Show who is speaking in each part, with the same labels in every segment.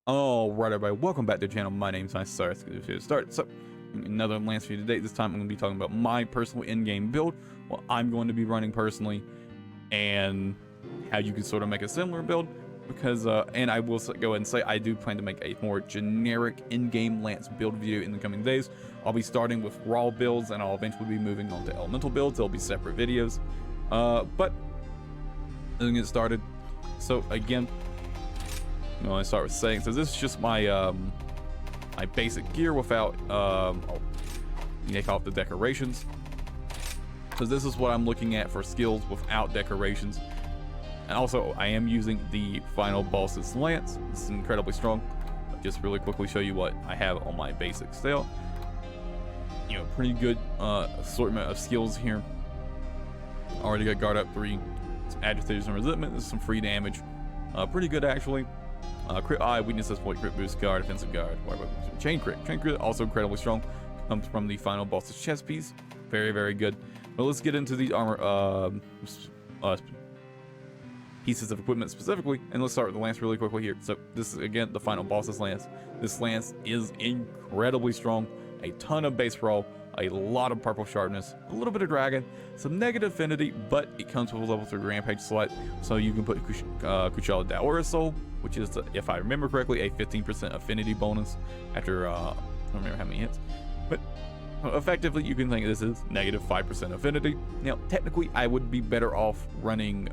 Speaker 1: All right, everybody, welcome back to the channel. My name's Nice. Sorry, to start. So, another Lance for you today. This time I'm going to be talking about my personal in-game build, what I'm going to be running personally, and how you can sort of make a similar build. Because, and I will go ahead and say, I do plan to make a more generic in-game Lance build video in the coming days. I'll be starting with raw builds, and I'll eventually be moving on to elemental builds. They'll be separate videos. But let's get started. So again, I start with saying, so this is just my my basic gear without I'll take off the decorations. So this is what I'm looking at for skills without decorations. And also I am using the final boss's lance. This is incredibly strong. I'll just really quickly show you what I have on my basic style. Pretty good assortment of skills here. Already got guard up 3, some agitators and resentment. This is some free damage. Pretty good actually. Crit eye, weakness point, crit boost, guard, offensive guard, chain crit. Chain crit also incredibly strong. Comes from the final boss's chest piece. Very, very good. But let's get into the armor pieces of equipment specifically, and let's start with the lance really quickly here. So this is again the final boss's lance. This lance is incredibly strong. A ton of base roll, a lot of purple sharpness, a little bit of dragon, some negative affinity, but it comes with a level 3 rampage slot, so you can put Kuchala Daora Soul, which is, if I remember correctly, a 15% affinity bonus after I don't remember how many hits, but effectively you can think this is negative 5% affinity. Now technically I would be better off running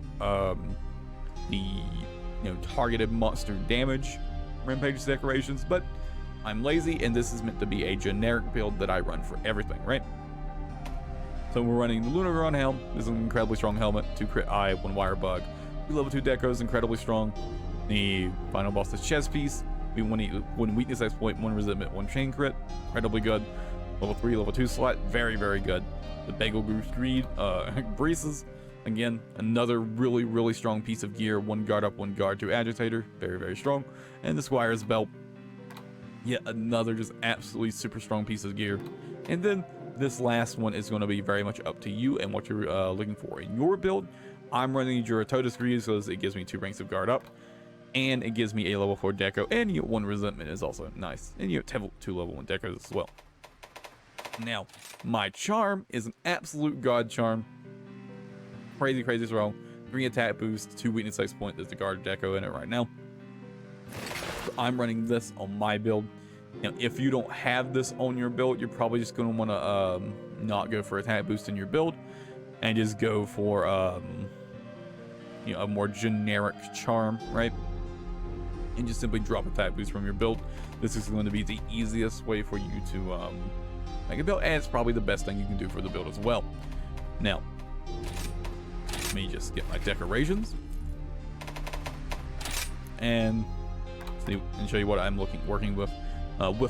Speaker 1: the targeted monster damage rampage decorations, but I'm lazy, and this is meant to be a generic build that I run for everything, right? So we're running the Lunar helm. This is an incredibly strong helmet. 2 crit eye, 1 wire bug. 2 level 2 decos, incredibly strong. The final boss's chest piece. We 1 weakness exploit, 1 resentment, 1 chain crit. Incredibly good. Level 3, level 2 slot. Very, very good. The Bagel Goose Greed Breezes. Again, another really, really strong piece of gear. 1 guard up, 1 guard, 2 agitator. Very, very strong. And the Squire's Belt. Yet another just absolutely super strong piece of gear. And then this last one is going to be very much up to you and what you're looking for in your build. I'm running Juratotus Greaves because it gives me 2 ranks of guard up, and it gives me a level 4 deco, and you get 1 resentment is also nice, and you have 2 level 1 decos as well. Now my charm is an absolute god charm. Crazy, crazy strong. 3 attack boost, 2 weakness exploit. There's the guard deco in it right now. I'm running this on my build. If you don't have this on your build, you're probably just going to want to not go for attack boost in your build and just go for a more generic charm, right? And just simply drop attack boost from your build. This is going to be the easiest way for you to make a build, and it's probably the best thing you can do for the build as well. Now, let me just get my decorations and show you what I'm working with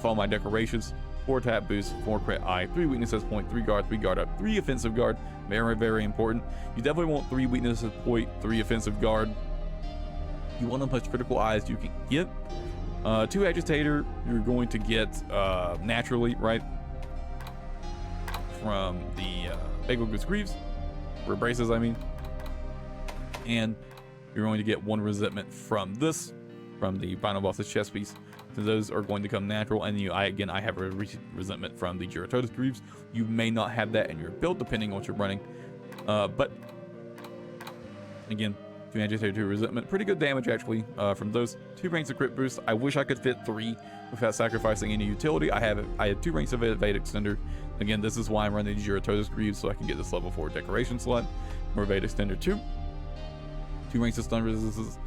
Speaker 1: all my decorations. 4 tap boost, 4 crit eye, 3 weaknesses point, 3 guard up, 3 offensive guard. Very, very important. You definitely want 3 weaknesses point, 3 offensive guard. You want to push critical eyes you can get. 2 agitator you're going to get naturally, right, from the Bagel Goose Greaves, or braces I mean. And you're going to get 1 resentment from this, from the final boss's chest piece. So those are going to come natural, and I have a resentment from the Juratotus Greaves. You may not have that in your build depending on what you're running, but again, 2 agitator, 2 resentment, pretty good damage actually from those. 2 ranks of crit boost. I wish I could fit 3 without sacrificing any utility. I have 2 ranks of evade extender. Again, this is why I'm running the Juratotus Greaves, so I can get this level 4 decoration slot. More evade extender 2. 2 ranks of stun resistance.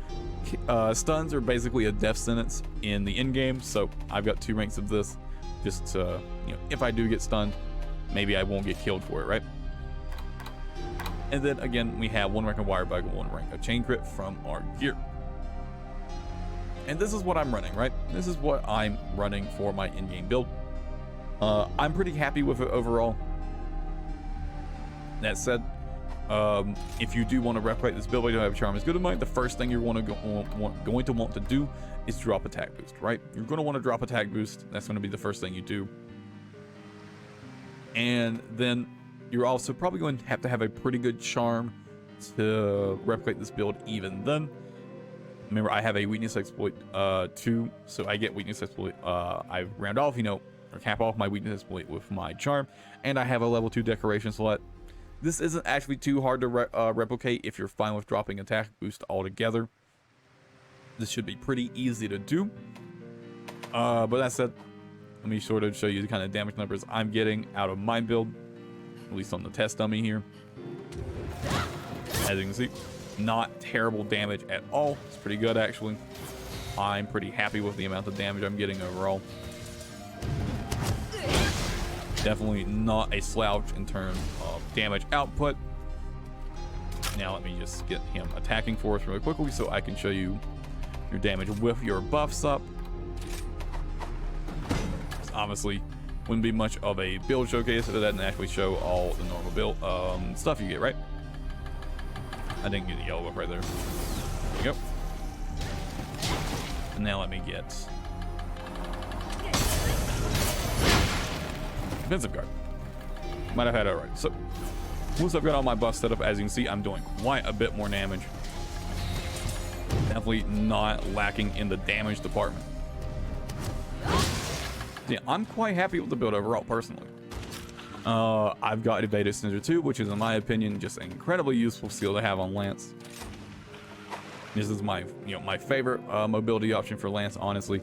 Speaker 1: Stuns are basically a death sentence in the end game, so I've got 2 ranks of this. Just if I do get stunned, maybe I won't get killed for it, right? And then again, we have 1 rank of wire bug and 1 rank of chain crit from our gear. And this is what I'm running, right? This is what I'm running for my in-game build. I'm pretty happy with it overall. That said, if you do want to replicate this build, but you don't have charm as good as mine, the first thing you're going to want to do is drop attack boost, right? You're going to want to drop attack boost. That's going to be the first thing you do. And then you're also probably going to have a pretty good charm to replicate this build even then. Remember, I have a weakness exploit 2, so I get weakness exploit. I round off, or cap off my weakness exploit with my charm, and I have a level 2 decoration slot. This isn't actually too hard to replicate if you're fine with dropping attack boost altogether. This should be pretty easy to do. But that said, let me sort of show you the kind of damage numbers I'm getting out of my build, at least on the test dummy here. As you can see, not terrible damage at all. It's pretty good, actually. I'm pretty happy with the amount of damage I'm getting overall. Definitely not a slouch in terms of damage output. Now let me just get him attacking for us really quickly so I can show you your damage with your buffs up. This obviously wouldn't be much of a build showcase if it doesn't actually show all the normal build stuff you get, right? I didn't get the yellow buff right there. There we go. And now let me get defensive guard. Might have had it already. So once I've got all my buffs set up, as you can see, I'm doing quite a bit more damage. Definitely not lacking in the damage department. Yeah, I'm quite happy with the build overall, personally. I've got Evaded Ninja 2, which is, in my opinion, just an incredibly useful skill to have on Lance. This is my, my favorite mobility option for Lance, honestly.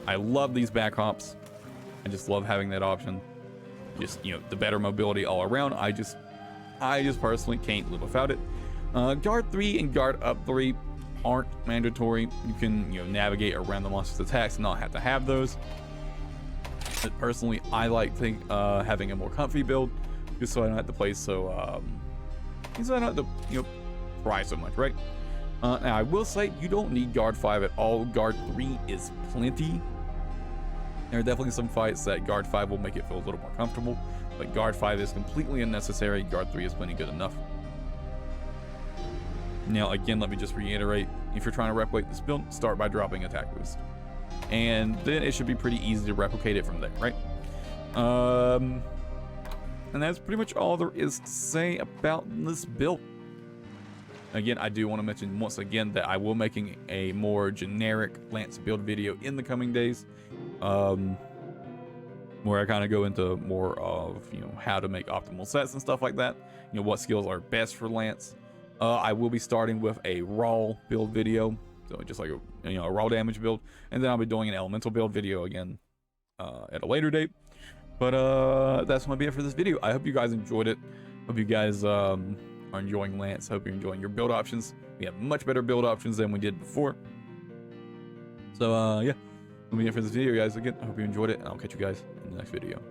Speaker 1: I love these back hops. I just love having that option. Just, the better mobility all around. I just personally can't live without it. Guard 3 and Guard Up 3 aren't mandatory. You can, navigate around the monster's attacks and not have to have those. But personally, I like having a more comfy build, just so I don't have to play so I don't have to, try so much, right? Now I will say you don't need Guard 5 at all. Guard 3 is plenty. There are definitely some fights that Guard 5 will make it feel a little more comfortable, but Guard 5 is completely unnecessary. Guard 3 is plenty good enough. Now again, let me just reiterate, if you're trying to replicate this build, start by dropping attack boost. And then it should be pretty easy to replicate it from there, right? And that's pretty much all there is to say about this build. Again, I do want to mention once again that I will be making a more generic Lance build video in the coming days, where I kind of go into more of how to make optimal sets and stuff like that. What skills are best for Lance. I will be starting with a raw build video, so just like a raw damage build, and then I'll be doing an elemental build video again at a later date. But that's gonna be it for this video. I hope you guys enjoyed it. Hope you guys are enjoying Lance. Hope you're enjoying your build options. We have much better build options than we did before. So yeah, that'll be it for this video, guys. Again, I hope you enjoyed it, and I'll catch you guys in the next video.